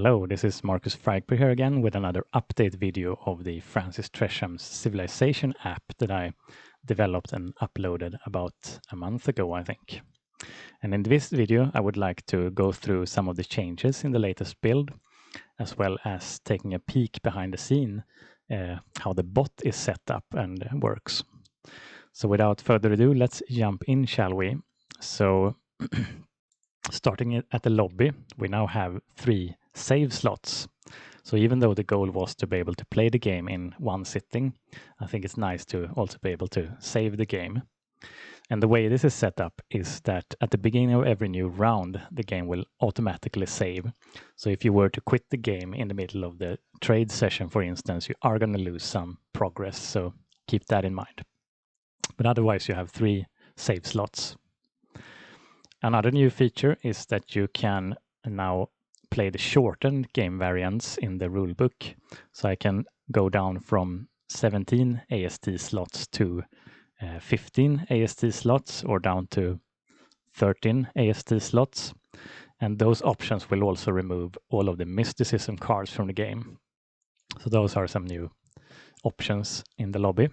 Hello, this is Marcus Fragper here again with another update video of the Francis Treshams Civilization app that I developed and uploaded about a month ago, I think. And in this video, I would like to go through some of the changes in the latest build, as well as taking a peek behind the scene, how the bot is set up and works. So without further ado, let's jump in, shall we? So starting at the lobby, we now have 3 save slots. So even though the goal was to be able to play the game in one sitting, I think it's nice to also be able to save the game. And the way this is set up is that at the beginning of every new round, the game will automatically save. So if you were to quit the game in the middle of the trade session, for instance, you are going to lose some progress. So keep that in mind. But otherwise, you have 3 save slots. Another new feature is that you can now play the shortened game variants in the rulebook. So I can go down from 17 AST slots to 15 AST slots, or down to 13 AST slots. And those options will also remove all of the mysticism cards from the game. So those are some new options in the lobby.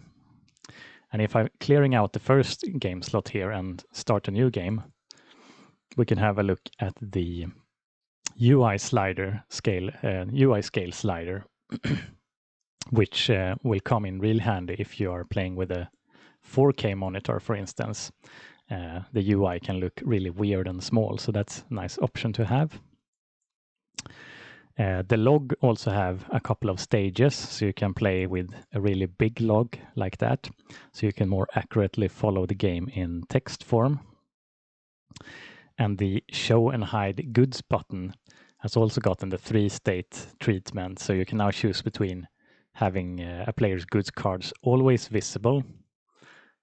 And if I'm clearing out the first game slot here and start a new game, we can have a look at the UI scale slider, which will come in real handy if you are playing with a 4K monitor, for instance. The UI can look really weird and small, so that's a nice option to have. The log also have a couple of stages, so you can play with a really big log like that, so you can more accurately follow the game in text form. And the show and hide goods button has also gotten the 3-state treatment, so you can now choose between having a player's goods cards always visible,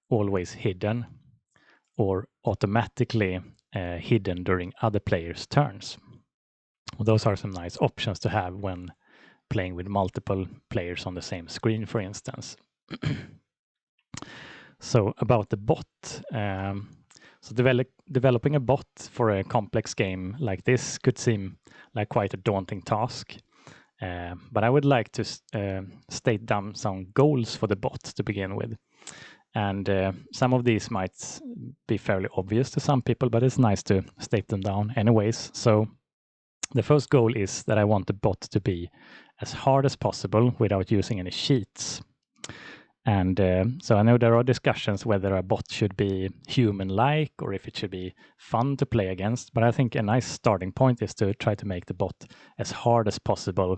always hidden, or automatically hidden during other players' turns. Those are some nice options to have when playing with multiple players on the same screen, for instance. So about the bot. So developing a bot for a complex game like this could seem like quite a daunting task. But I would like to state down some goals for the bot to begin with. And some of these might be fairly obvious to some people, but it's nice to state them down anyways. So the first goal is that I want the bot to be as hard as possible without using any cheats. And so I know there are discussions whether a bot should be human-like or if it should be fun to play against. But I think a nice starting point is to try to make the bot as hard as possible,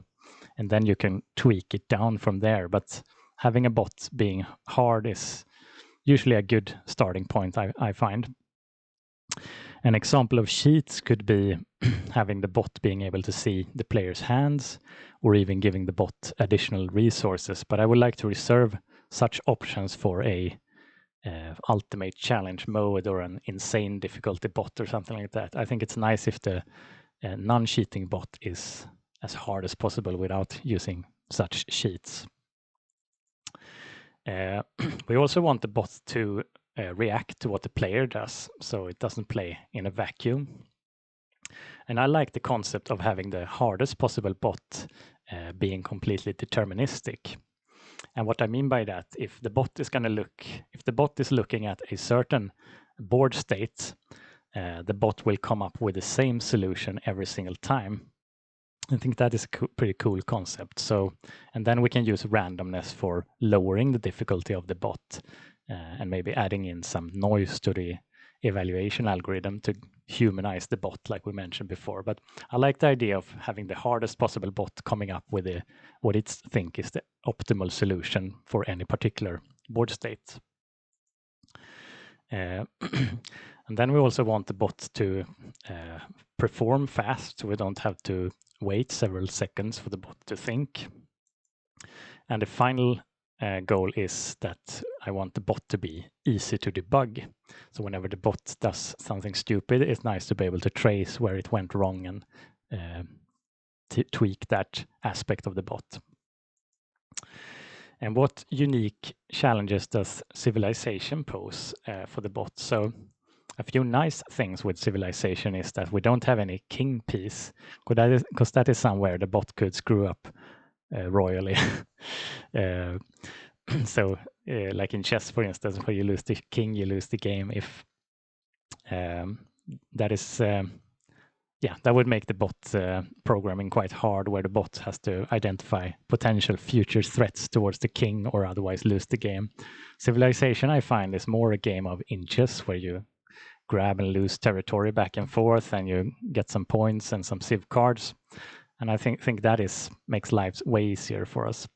and then you can tweak it down from there. But having a bot being hard is usually a good starting point, I find. An example of cheats could be having the bot being able to see the player's hands, or even giving the bot additional resources. But I would like to reserve such options for a ultimate challenge mode or an insane difficulty bot or something like that. I think it's nice if the non-cheating bot is as hard as possible without using such cheats. We also want the bot to react to what the player does, so it doesn't play in a vacuum. And I like the concept of having the hardest possible bot being completely deterministic. And what I mean by that, if the bot is looking at a certain board state, the bot will come up with the same solution every single time. I think that is a pretty cool concept. So, and then we can use randomness for lowering the difficulty of the bot, and maybe adding in some noise to the evaluation algorithm to humanize the bot, like we mentioned before. But I like the idea of having the hardest possible bot coming up with what it thinks is the optimal solution for any particular board state. And then we also want the bot to perform fast, so we don't have to wait several seconds for the bot to think. And the final goal is that I want the bot to be easy to debug. So whenever the bot does something stupid, it's nice to be able to trace where it went wrong and tweak that aspect of the bot. And what unique challenges does Civilization pose for the bot? So a few nice things with Civilization is that we don't have any king piece, because that is somewhere the bot could screw up royally. So, like in chess, for instance, where you lose the king, you lose the game. If that is, that would make the bot programming quite hard, where the bot has to identify potential future threats towards the king or otherwise lose the game. Civilization, I find, is more a game of inches, where you grab and lose territory back and forth, and you get some points and some civ cards. And I think that makes lives way easier for us.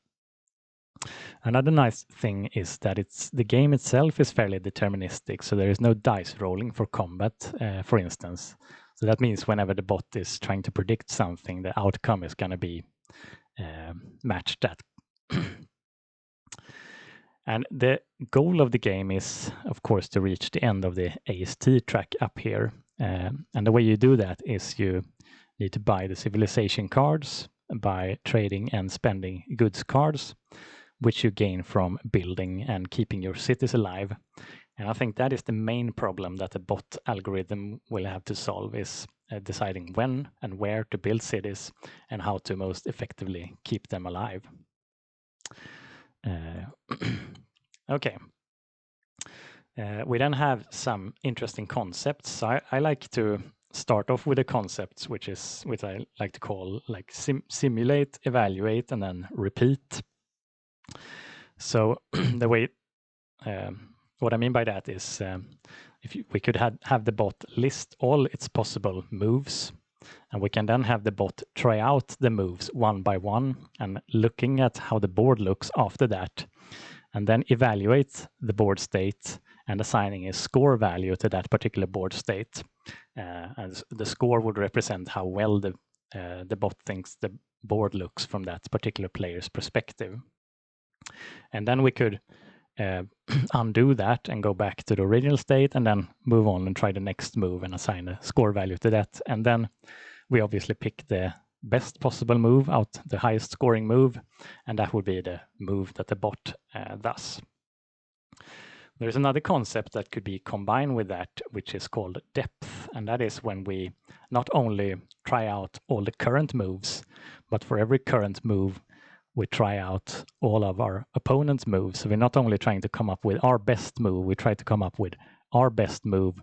Another nice thing is that the game itself is fairly deterministic, so there is no dice rolling for combat, for instance. So that means whenever the bot is trying to predict something, the outcome is going to be matched that. And the goal of the game is, of course, to reach the end of the AST track up here. And the way you do that is you need to buy the civilization cards by trading and spending goods cards, which you gain from building and keeping your cities alive. And I think that is the main problem that the bot algorithm will have to solve, is deciding when and where to build cities and how to most effectively keep them alive. Okay. We then have some interesting concepts. So I like to start off with the concepts, which I like to call like simulate, evaluate, and then repeat. So the way, what I mean by that is, we could have the bot list all its possible moves, and we can then have the bot try out the moves one by one, and looking at how the board looks after that, and then evaluate the board state and assigning a score value to that particular board state. And the score would represent how well the bot thinks the board looks from that particular player's perspective. And then we could undo that and go back to the original state, and then move on and try the next move and assign a score value to that. And then we obviously pick the best possible move out, the highest scoring move, and that would be the move that the bot does. There's another concept that could be combined with that, which is called depth, and that is when we not only try out all the current moves, but for every current move we try out all of our opponent's moves. So we're not only trying to come up with our best move, we try to come up with our best move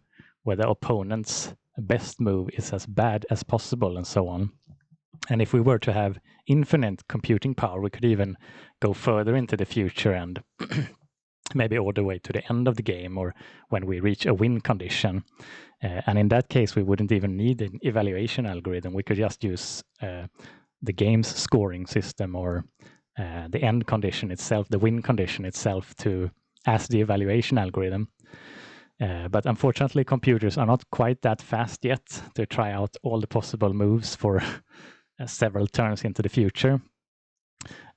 where the opponent's best move is as bad as possible, and so on. And if we were to have infinite computing power, we could even go further into the future and maybe all the way to the end of the game, or when we reach a win condition. And in that case, we wouldn't even need an evaluation algorithm. We could just use the game's scoring system, or the end condition itself, the win condition itself, as the evaluation algorithm. But unfortunately, computers are not quite that fast yet to try out all the possible moves for several turns into the future.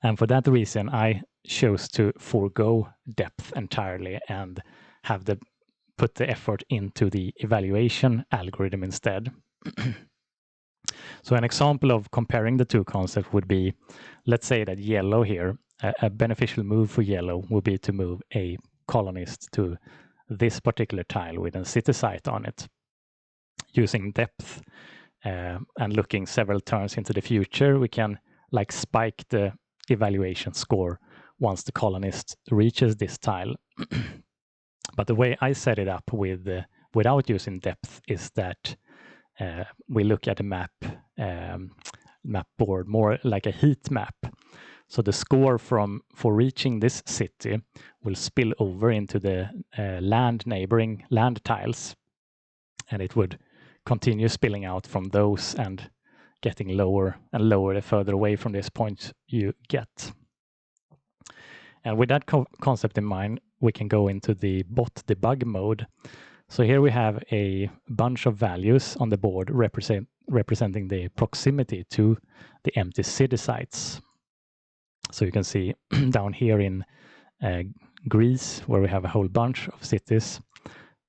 And for that reason, I chose to forego depth entirely and put the effort into the evaluation algorithm instead. So an example of comparing the two concepts would be, let's say that yellow here, a beneficial move for yellow would be to move a colonist to this particular tile with a city site on it. Using depth and looking several turns into the future, we can spike the evaluation score once the colonist reaches this tile. But the way I set it up without using depth is that we look at a map board more like a heat map. So the score for reaching this city will spill over into the neighboring land tiles, and it would continue spilling out from those and getting lower and lower the further away from this point you get. And with that concept in mind, we can go into the bot debug mode. So here we have a bunch of values on the board representing the proximity to the empty city sites. So you can see down here in Greece, where we have a whole bunch of cities,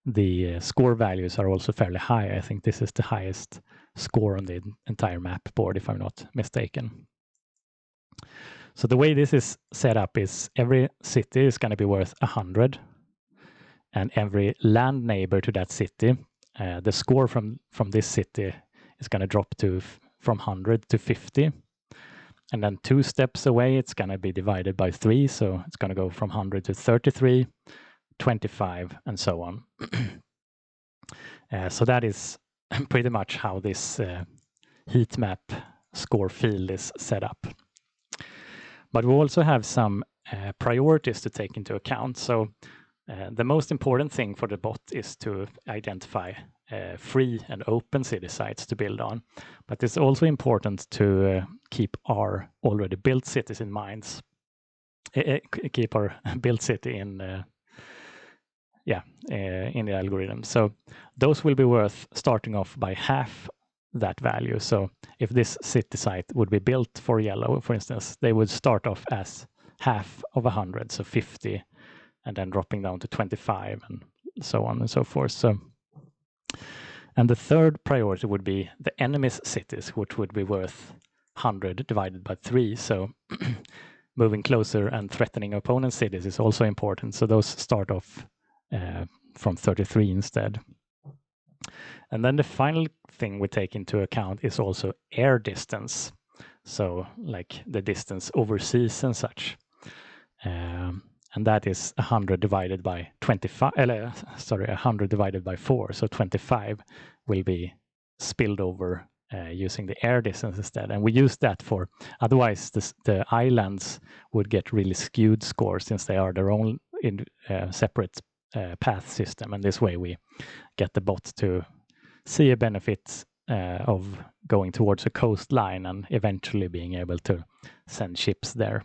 the score values are also fairly high. I think this is the highest score on the entire map board, if I'm not mistaken. So the way this is set up is every city is going to be worth 100, and every land neighbor to that city the score from this city is going to drop to from 100 to 50. And then 2 steps away, it's going to be divided by 3. So it's going to go from 100 to 33, 25, and so on. So that is pretty much how this heat map score field is set up. But we also have some priorities to take into account. So the most important thing for the bot is to identify free and open city sites to build on. But it's also important to keep our already built cities in mind. Keep our built city in the algorithm. So those will be worth starting off by half that value. So if this city site would be built for yellow, for instance, they would start off as half of 100, so 50, and then dropping down to 25 and so on and so forth. So, and the third priority would be the enemy's cities, which would be worth 100 divided by 3. So moving closer and threatening opponent's cities is also important. So those start off from 33 instead. And then the final thing we take into account is also air distance. So like the distance overseas and such. And that is 100 divided by 25, 100 divided by 4. So 25 will be spilled over using the air distance instead. And we use that for, otherwise the islands would get really skewed scores since they are their own separate path system. And this way we get the bot to see a benefit of going towards a coastline and eventually being able to send ships there.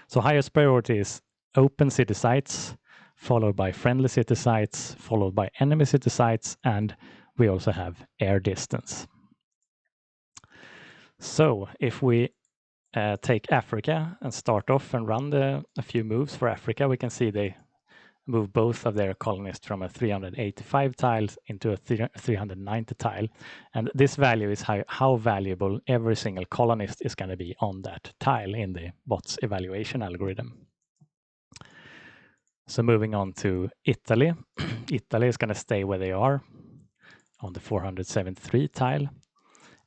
So highest priority is open city sites, followed by friendly city sites, followed by enemy city sites, and we also have air distance. So if we take Africa and start off and run a few moves for Africa, we can see they move both of their colonists from a 385 tile into a 390 tile. And this value is how valuable every single colonist is going to be on that tile in the bot's evaluation algorithm. So moving on to Italy. Italy is going to stay where they are on the 473 tile.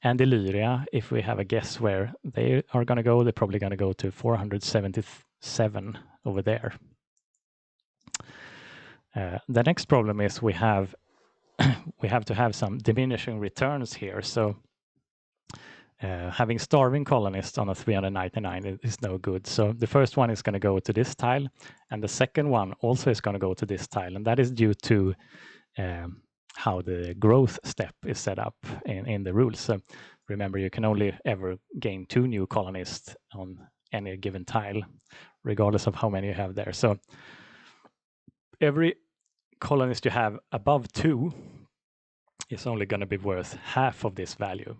And Illyria, if we have a guess where they are going to go, they're probably going to go to 477 over there. The next problem is we have to have some diminishing returns here. So having starving colonists on a 399 is no good. So the first one is going to go to this tile, and the second one also is going to go to this tile, and that is due to how the growth step is set up in the rules. So remember, you can only ever gain 2 new colonists on any given tile, regardless of how many you have there. So every colonist you have above 2 is only going to be worth half of this value.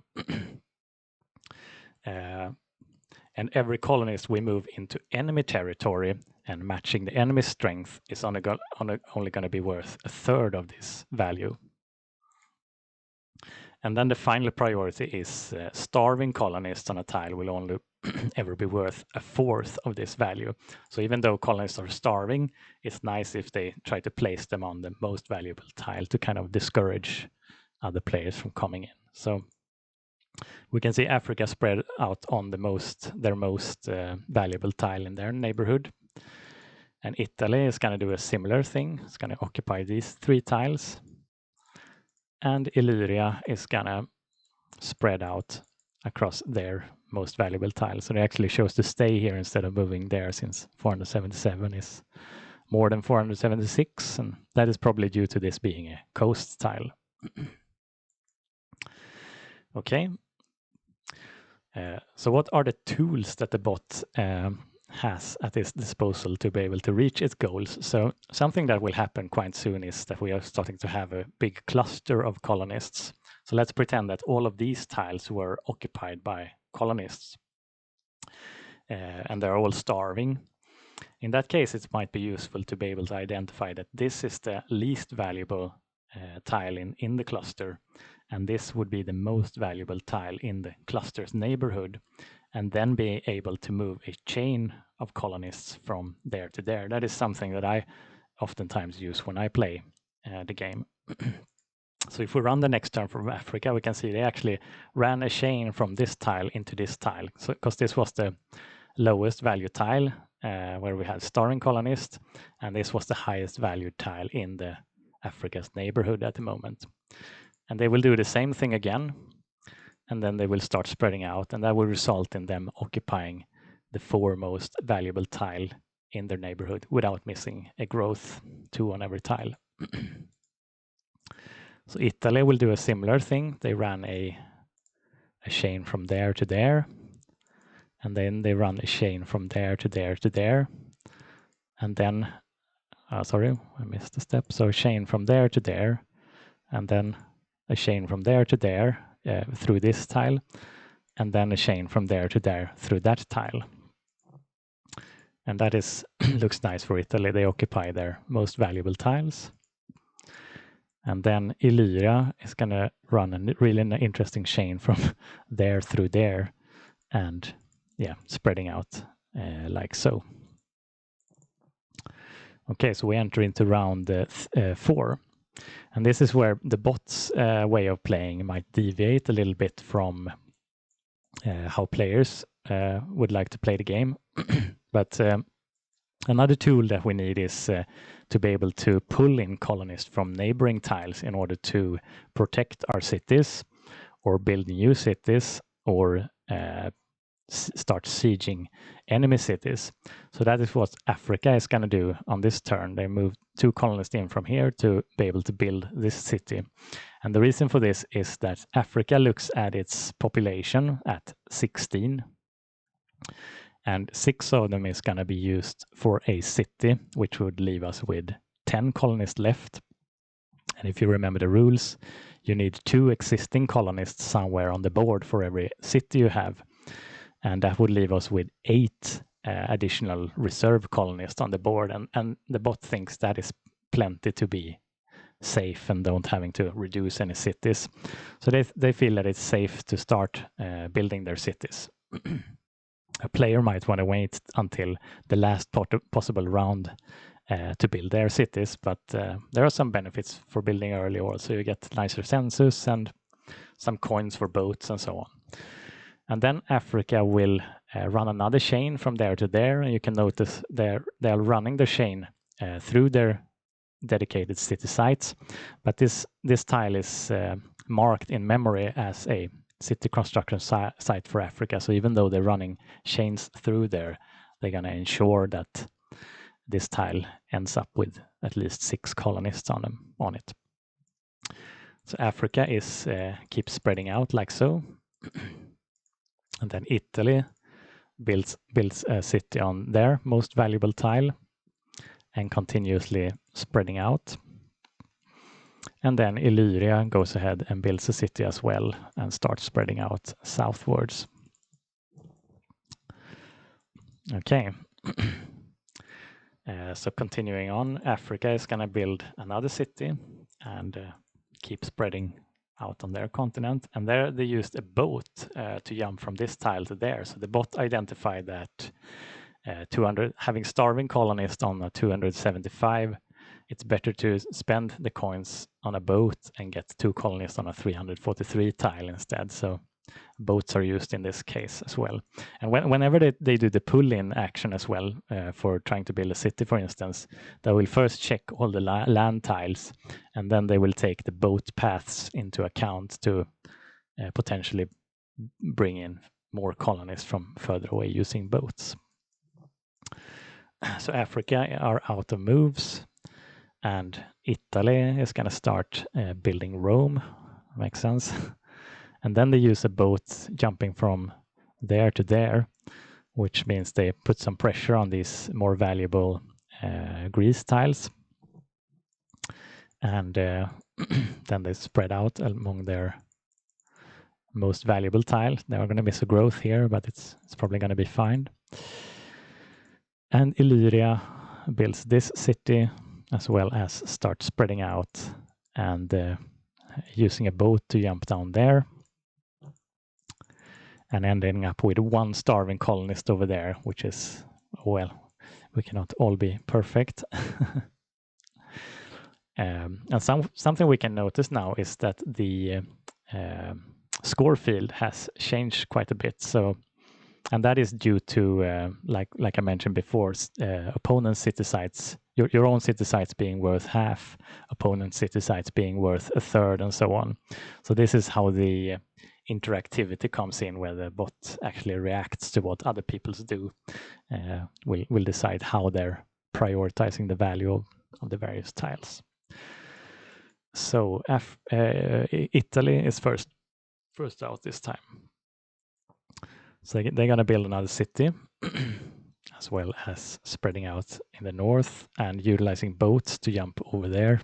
And every colonist we move into enemy territory and matching the enemy strength is only going to be worth a third of this value. And then the final priority is starving colonists on a tile will only ever be worth a fourth of this value. So even though colonists are starving, it's nice if they try to place them on the most valuable tile to kind of discourage other players from coming in. So we can see Africa spread out on their most valuable tile in their neighborhood. And Italy is going to do a similar thing. It's going to occupy these 3 tiles. And Illyria is going to spread out across their most valuable tiles. So they actually chose to stay here instead of moving there, since 477 is more than 476. And that is probably due to this being a coast tile. Okay. So what are the tools that the bot has at its disposal to be able to reach its goals? So something that will happen quite soon is that we are starting to have a big cluster of colonists. So let's pretend that all of these tiles were occupied by colonists and they're all starving. In that case, it might be useful to be able to identify that this is the least valuable tile in the cluster, and this would be the most valuable tile in the cluster's neighborhood, and then be able to move a chain of colonists from there to there. That is something that I oftentimes use when I play the game. So if we run the next turn from Africa, we can see they actually ran a chain from this tile into this tile. So because this was the lowest value tile where we had starving colonists, and this was the highest valued tile in the Africa's neighborhood at the moment. And they will do the same thing again, and then they will start spreading out, and that will result in them occupying the 4 most valuable tile in their neighborhood without missing a growth, 2 on every tile. So Italy will do a similar thing. They ran a chain from there to there, and then they run a chain from there to there to there, and then, sorry, I missed a step. So a chain from there to there, and then a chain from there to there through this tile, and then a chain from there to there through that tile. And that is looks nice for Italy. They occupy their most valuable tiles. And then Illyria is going to run a really interesting chain from there through there, and yeah, spreading out like so. Okay, so we enter into round 4. And this is where the bot's way of playing might deviate a little bit from how players would like to play the game. But another tool that we need is to be able to pull in colonists from neighboring tiles in order to protect our cities or build new cities or start sieging enemy cities. So that is what Africa is going to do on this turn. They move 2 colonists in from here to be able to build this city. And the reason for this is that Africa looks at its population at 16. And 6 of them is going to be used for a city, which would leave us with 10 colonists left. And if you remember the rules, you need 2 existing colonists somewhere on the board for every city you have. And that would leave us with 8 additional reserve colonists on the board. And the bot thinks that is plenty to be safe and don't having to reduce any cities. So they feel that it's safe to start building their cities. A player might want to wait until the last possible round to build their cities, but there are some benefits for building early also. You get nicer census and some coins for boats and so on. And then Africa will run another chain from there to there, and you can notice they're running the chain through their dedicated city sites, but this tile is marked in memory as a city construction site for Africa. So even though they're running chains through there, they're going to ensure that this tile ends up with at least 6 colonists on it. So Africa is keeps spreading out like so. And then Italy builds a city on their most valuable tile and continuously spreading out. And then Illyria goes ahead and builds a city as well and starts spreading out southwards. Okay. So continuing on, Africa is going to build another city and keep spreading out on their continent. And there they used a boat to jump from this tile to there. So the bot identified that 200, having starving colonists on a 275, it's better to spend the coins on a boat and get 2 colonists on a 343 tile instead. So boats are used in this case as well. And whenever they do the pull-in action as well for trying to build a city, for instance, they will first check all the land tiles, and then they will take the boat paths into account to potentially bring in more colonists from further away using boats. So Africa are out of moves, and Italy is going to start building Rome. Makes sense. And then they use a boat jumping from there to there, which means they put some pressure on these more valuable Greece tiles. And then they spread out among their most valuable tiles. They are going to miss a growth here, but it's probably going to be fine. And Illyria builds this city as well as start spreading out and using a boat to jump down there. And ending up with 1 starving colonist over there, which is, well, we cannot all be perfect. And something we can notice now is that the score field has changed quite a bit. So, and that is due to, like I mentioned before, opponent city sites, your own city sites being worth half, opponent city sites being worth a third, and so on. So this is how the interactivity comes in, where the bot actually reacts to what other people do. Will decide how they're prioritizing the value of the various tiles. So Italy is first out this time. So they're going to build another city, as well as spreading out in the north and utilizing boats to jump over there.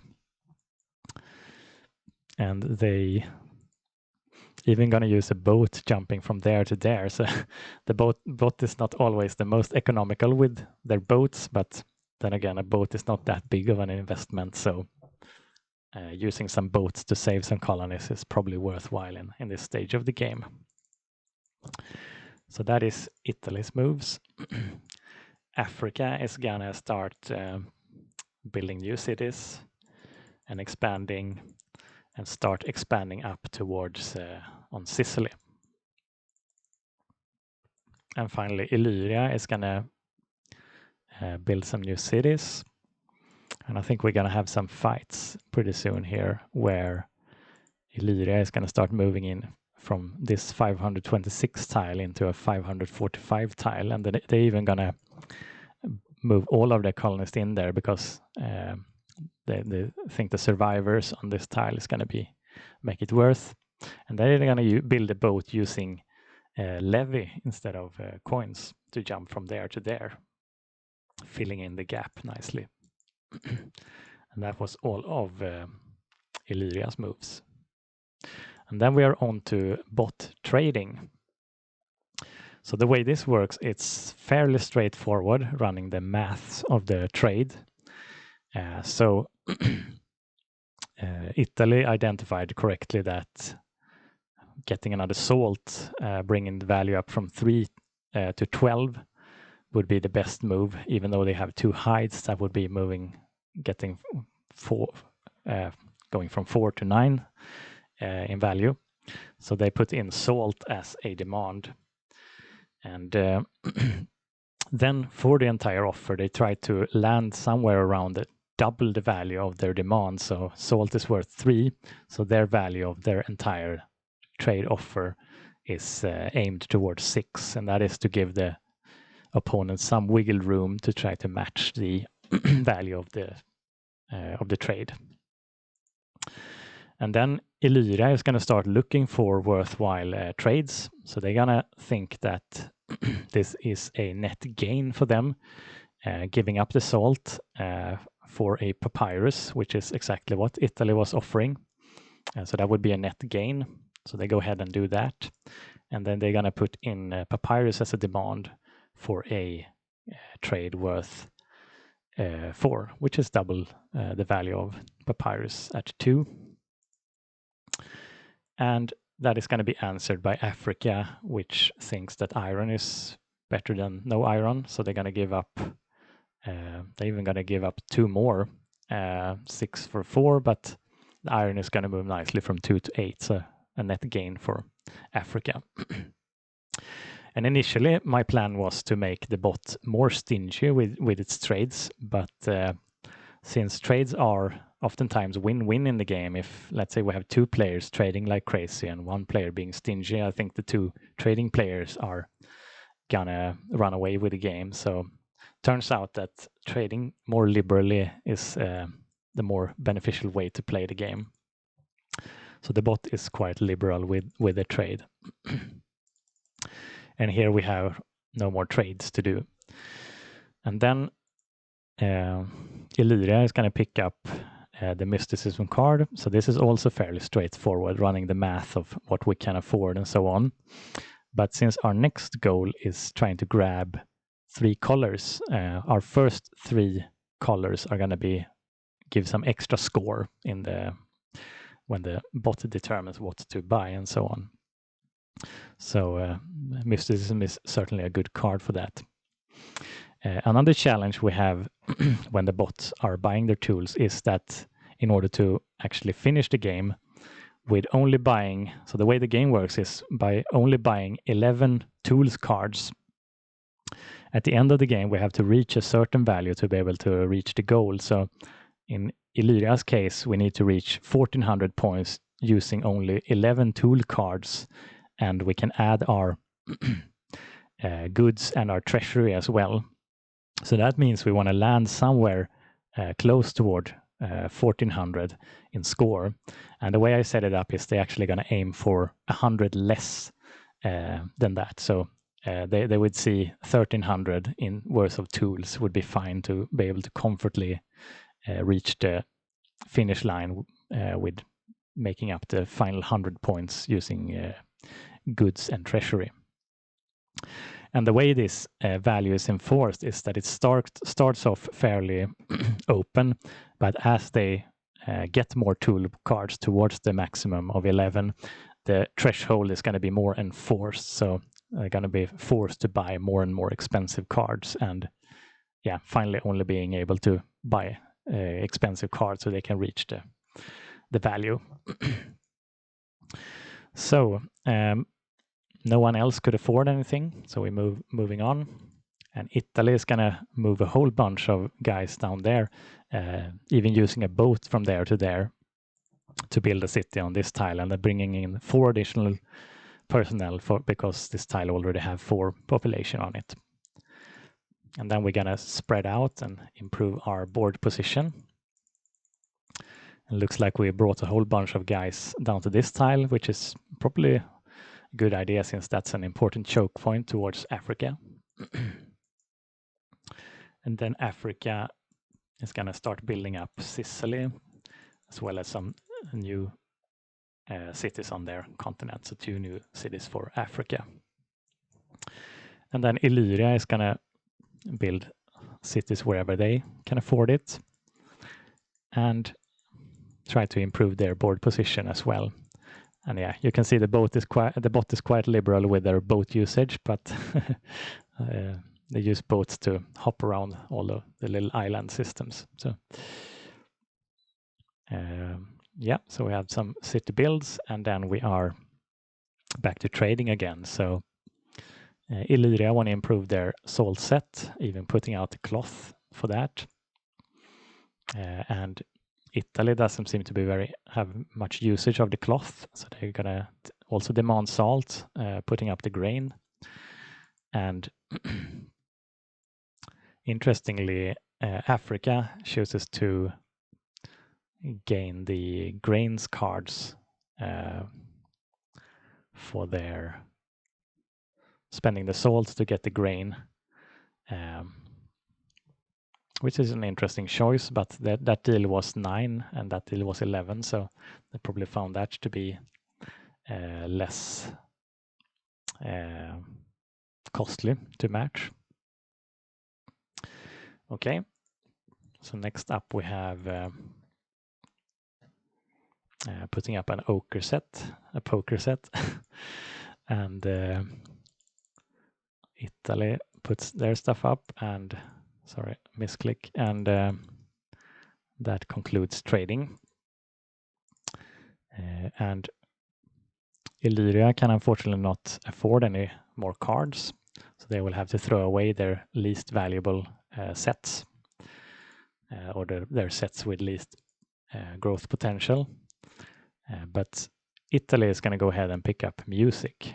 And they even going to use a boat jumping from there to there. So the boat is not always the most economical with their boats, but then again, a boat is not that big of an investment. So using some boats to save some colonies is probably worthwhile in this stage of the game. So that is Italy's moves. Africa is gonna start building new cities and expanding, and start expanding up towards on Sicily. And finally, Illyria is gonna build some new cities. And I think we're gonna have some fights pretty soon here, where Illyria is gonna start moving in from this 526 tile into a 545 tile, and then they're even gonna move all of their colonists in there, because they think the survivors on this tile is gonna make it worth. And they're gonna build a boat using levy instead of coins to jump from there to there, filling in the gap nicely. And that was all of Illyria's moves. And then we are on to bot trading. So the way this works, it's fairly straightforward, running the maths of the trade. So Italy identified correctly that getting another salt, bringing the value up from 3 to 12 would be the best move, even though they have 2 hides. That would be getting 4, going from 4 to 9 in value. So they put in salt as a demand. And then for the entire offer, they try to land somewhere around double the value of their demand. So salt is worth 3, so their value of their entire trade offer is aimed towards 6, and that is to give the opponent some wiggle room to try to match the value of the trade. And then Illyria is going to start looking for worthwhile trades. So they're going to think that this is a net gain for them, giving up the salt for a papyrus, which is exactly what Italy was offering. So that would be a net gain. So they go ahead and do that. And then they're going to put in papyrus as a demand for a trade worth 4, which is double the value of papyrus at 2. And that is going to be answered by Africa, which thinks that iron is better than no iron. So they're going to give up, they're even going to give up 2 more, 6 for 4, but the iron is going to move nicely from 2 to 8, so a net gain for Africa. And initially, my plan was to make the bot more stingy with its trades, but since trades are oftentimes win-win in the game, if, let's say, we have 2 players trading like crazy and 1 player being stingy, I think the 2 trading players are gonna run away with the game. So turns out that trading more liberally is the more beneficial way to play the game. So the bot is quite liberal with the trade. And here we have no more trades to do. And then Illyria is going to pick up the mysticism card. So this is also fairly straightforward, running the math of what we can afford and so on. But since our next goal is trying to grab 3 colors, our first 3 colors are going to give some extra score when the bot determines what to buy and so on. So mysticism is certainly a good card for that. Another challenge we have when the bots are buying their tools is that in order to actually finish the game with only buying, so the way the game works is by only buying 11 tools cards. At the end of the game, we have to reach a certain value to be able to reach the goal. So in Illyria's case, we need to reach 1400 points using only 11 tool cards, and we can add our goods and our treasury as well. So that means we want to land somewhere close toward 1400 in score. And the way I set it up is they're actually going to aim for 100 less than that. So they would see 1300 in worth of tools would be fine to be able to comfortably reach the finish line with making up the final 100 points using goods and treasury. And the way this value is enforced is that it starts off fairly open, but as they get more tool cards towards the maximum of 11, the threshold is going to be more enforced. So they're going to be forced to buy more and more expensive cards, and yeah, finally only being able to buy expensive cards so they can reach the value. So no one else could afford anything, so we moving on. And Italy is going to move a whole bunch of guys down there, even using a boat from there to there to build a city on this tile, and they're bringing in 4 additional personnel because this tile already have 4 population on it. And then we're going to spread out and improve our board position. It looks like we brought a whole bunch of guys down to this tile, which is probably a good idea since that's an important choke point towards Africa. And then Africa is going to start building up Sicily, as well as some new cities on their continent, so 2 new cities for Africa. And then Illyria is going to build cities wherever they can afford it, and try to improve their board position as well. And yeah, you can see the bot is quite liberal with their boat usage, but they use boats to hop around all of the little island systems. So yeah, so we have some city builds, and then we are back to trading again. So Illyria want to improve their salt set, even putting out the cloth for that. And Italy doesn't seem to have much usage of the cloth, so they're gonna also demand salt, putting up the grain. And interestingly, Africa chooses to gain the grains cards for their spending the salt to get the grain, which is an interesting choice, but that deal was 9 and that deal was 11, so they probably found that to be less costly to match. Okay, so next up we have putting up a poker set, and Italy puts their stuff up, and sorry, misclick, and that concludes trading. And Illyria can unfortunately not afford any more cards, so they will have to throw away their least valuable sets, or their sets with least growth potential. But Italy is going to go ahead and pick up music,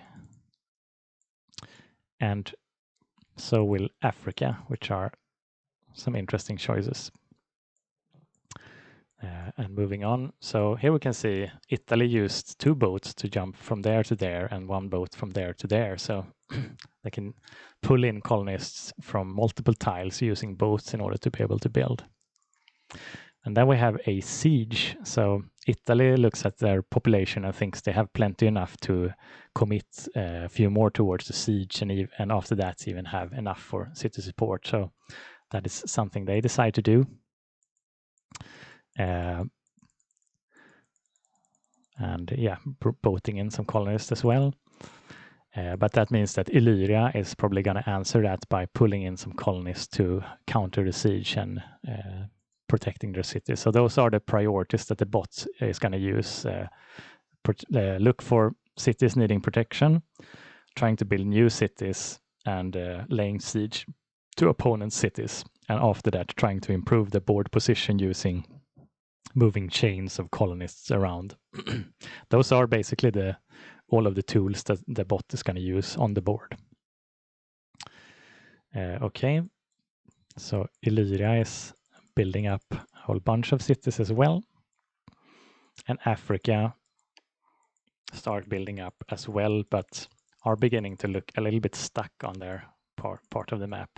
and so will Africa, which are some interesting choices. And moving on, so here we can see Italy used 2 boats to jump from there to there and 1 boat from there to there, so they can pull in colonists from multiple tiles using boats in order to be able to build. And then we have a siege, so Italy looks at their population and thinks they have plenty enough to commit a few more towards the siege, and after that even have enough for city support, so that is something they decide to do. And yeah, boating in some colonists as well. But that means that Illyria is probably going to answer that by pulling in some colonists to counter the siege and protecting their cities. So those are the priorities that the bot is going to use. Look for cities needing protection, trying to build new cities, and laying siege to opponents' cities. And after that, trying to improve the board position using moving chains of colonists around. Those are basically all of the tools that the bot is going to use on the board. Okay, so Illyria is building up a whole bunch of cities as well. And Africa start building up as well, but are beginning to look a little bit stuck on their part of the map.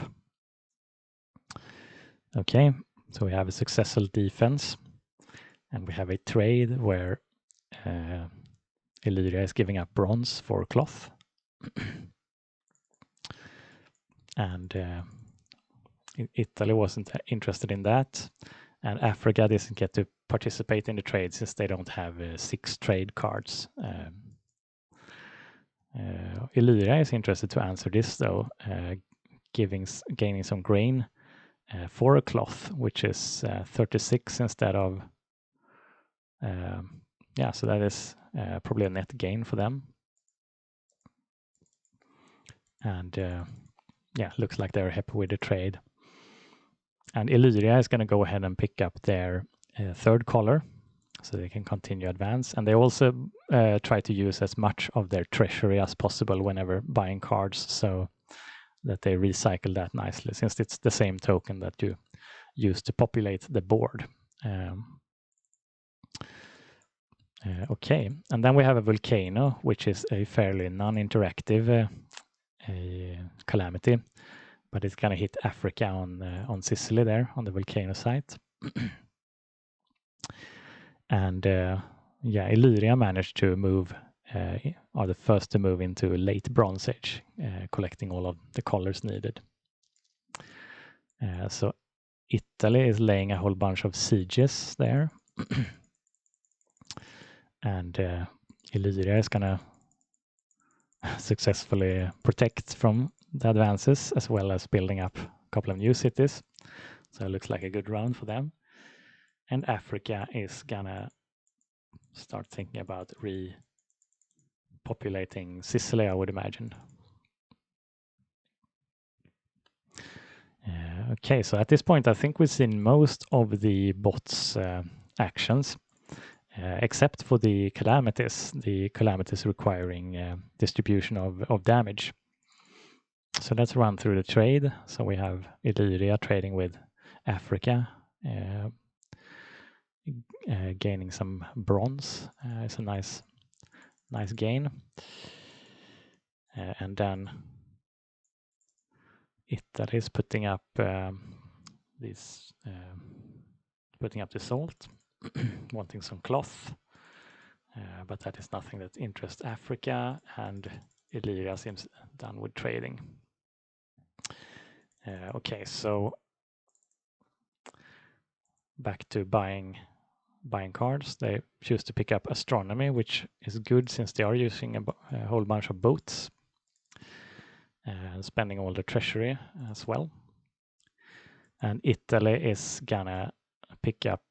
Okay, so we have a successful defense, and we have a trade where Illyria is giving up bronze for cloth. And Italy wasn't interested in that, and Africa doesn't get to participate in the trade since they don't have 6 trade cards. Illyria is interested to answer this though, gaining some grain for a cloth, which is 36 instead of so that is probably a net gain for them. And looks like they're happy with the trade. And Illyria is going to go ahead and pick up their 3rd color so they can continue advance. And they also try to use as much of their treasury as possible whenever buying cards, so that they recycle that nicely, since it's the same token that you use to populate the board. Okay, and then we have a volcano, which is a fairly non-interactive calamity, but it's going to hit Africa on Sicily there on the volcano site. And Illyria managed to move, are the first to move into late Bronze Age, collecting all of the colors needed. So Italy is laying a whole bunch of sieges there. And Illyria is going to successfully protect from the advances, as well as building up a couple of new cities. So it looks like a good round for them. And Africa is gonna start thinking about repopulating Sicily, I would imagine. Okay, so at this point, I think we've seen most of the bot's actions, except for the calamities requiring distribution of damage. So let's run through the trade. So we have Illyria trading with Africa, gaining some bronze. It's a nice gain. And then Italy is putting up putting up the salt, wanting some cloth, but that is nothing that interests Africa, and Illyria seems done with trading. Okay, so back to buying cards. They choose to pick up astronomy, which is good since they are using a whole bunch of boats, spending all the treasury as well. And Italy is gonna pick up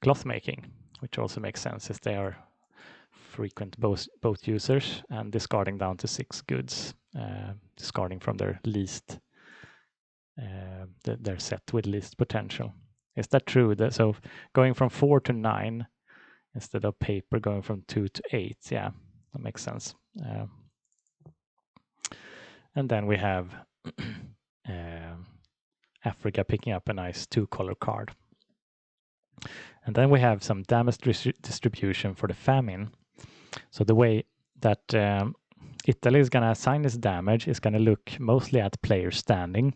cloth making, which also makes sense as they are frequent boat users, and discarding down to 6 goods, discarding from their least their set with least potential. Is that true? So going from 4 to 9 instead of paper going from 2 to 8, yeah, that makes sense. And then we have Africa picking up a nice 2-color card. And then we have some damage distribution for the famine. So the way that Italy is going to assign this damage is going to look mostly at player standing,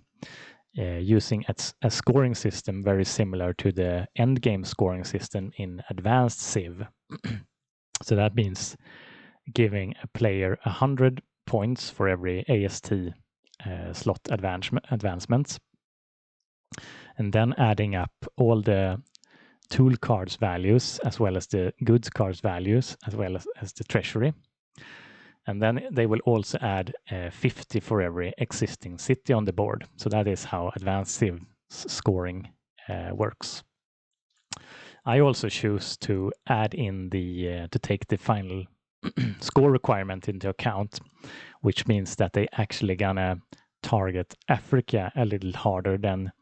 using a scoring system very similar to the endgame scoring system in advanced Civ. So that means giving a player 100 points for every AST slot advancements, and then adding up all the tool cards values as well as the goods cards values as well as the treasury. And then they will also add 50 for every existing city on the board. So that is how advanced Civ scoring works. I also choose to add in to take the final score requirement into account, which means that they actually gonna target Africa a little harder than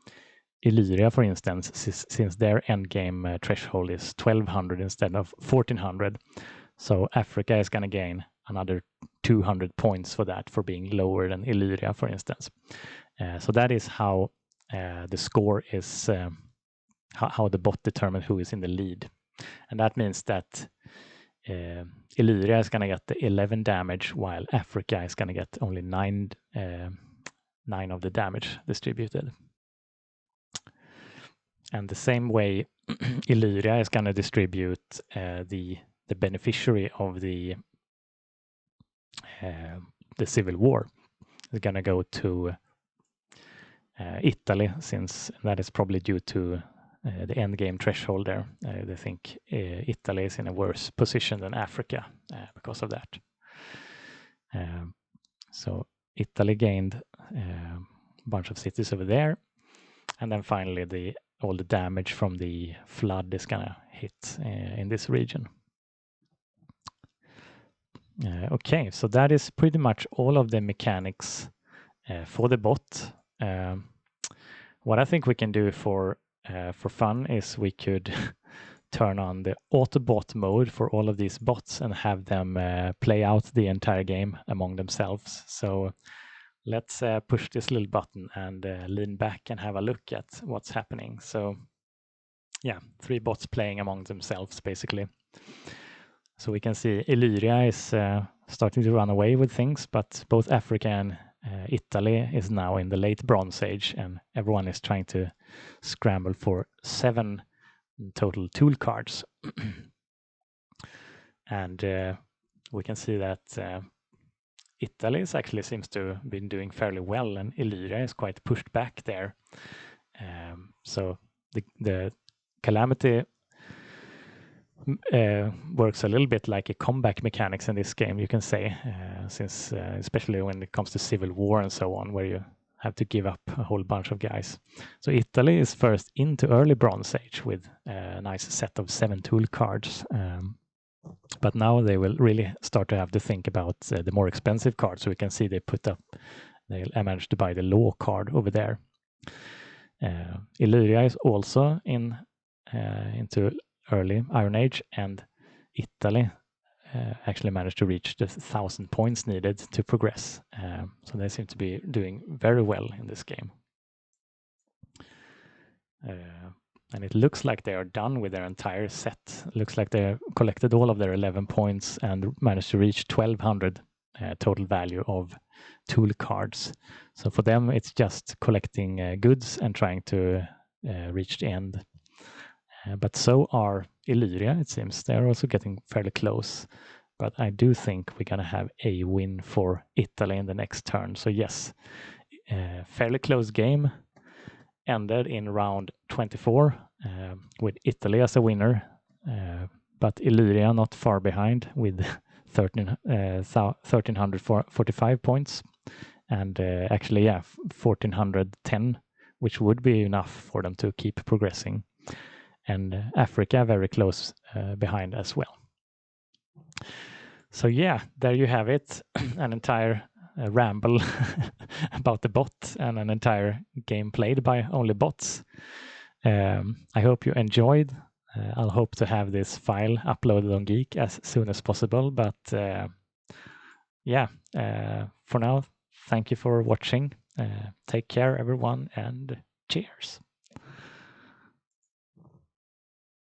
Illyria, for instance, since their endgame threshold is 1200 instead of 1400. So Africa is going to gain another 200 points for that, for being lower than Illyria, for instance. So that is how the score is, how the bot determines who is in the lead. And that means that Illyria is going to get the 11 damage, while Africa is going to get only 9 of the damage distributed. And the same way, Illyria is going to distribute the beneficiary of the civil war. Is going to go to Italy, since that is probably due to the end game threshold there. They think Italy is in a worse position than Africa because of that. So Italy gained a bunch of cities over there, and then finally all the damage from the flood is gonna hit in this region. Okay, so that is pretty much all of the mechanics for the bot. What I think we can do for fun is we could turn on the Autobot mode for all of these bots and have them play out the entire game among themselves. So let's push this little button and lean back and have a look at what's happening. So yeah, 3 bots playing among themselves, basically. So we can see Illyria is starting to run away with things, but both Africa and Italy is now in the late Bronze Age, and everyone is trying to scramble for 7 total tool cards. And we can see that Italy actually seems to have been doing fairly well, and Illyria is quite pushed back there. So the Calamity works a little bit like a comeback mechanics in this game, you can say, since especially when it comes to civil war and so on, where you have to give up a whole bunch of guys. So Italy is first into early Bronze Age with a nice set of 7 tool cards. But now they will really start to have to think about the more expensive cards. So we can see they managed to buy the law card over there. Illyria is also into early Iron Age, and Italy actually managed to reach the 1,000 points needed to progress. So they seem to be doing very well in this game. And it looks like they are done with their entire set. It looks like they collected all of their 11 points and managed to reach 1,200 total value of tool cards. So for them, it's just collecting goods and trying to reach the end. But so are Illyria, it seems. They're also getting fairly close. But I do think we're going to have a win for Italy in the next turn. So yes, fairly close game. Ended in round 24 with Italy as a winner, but Illyria not far behind with 1,345 points, and actually, 1,410, which would be enough for them to keep progressing. And Africa very close behind as well. So yeah, there you have it, an entire ramble about the bot and an entire game played by only bots. I hope you enjoyed. I'll hope to have this file uploaded on Geek as soon as possible. But for now, thank you for watching. Take care, everyone, and cheers.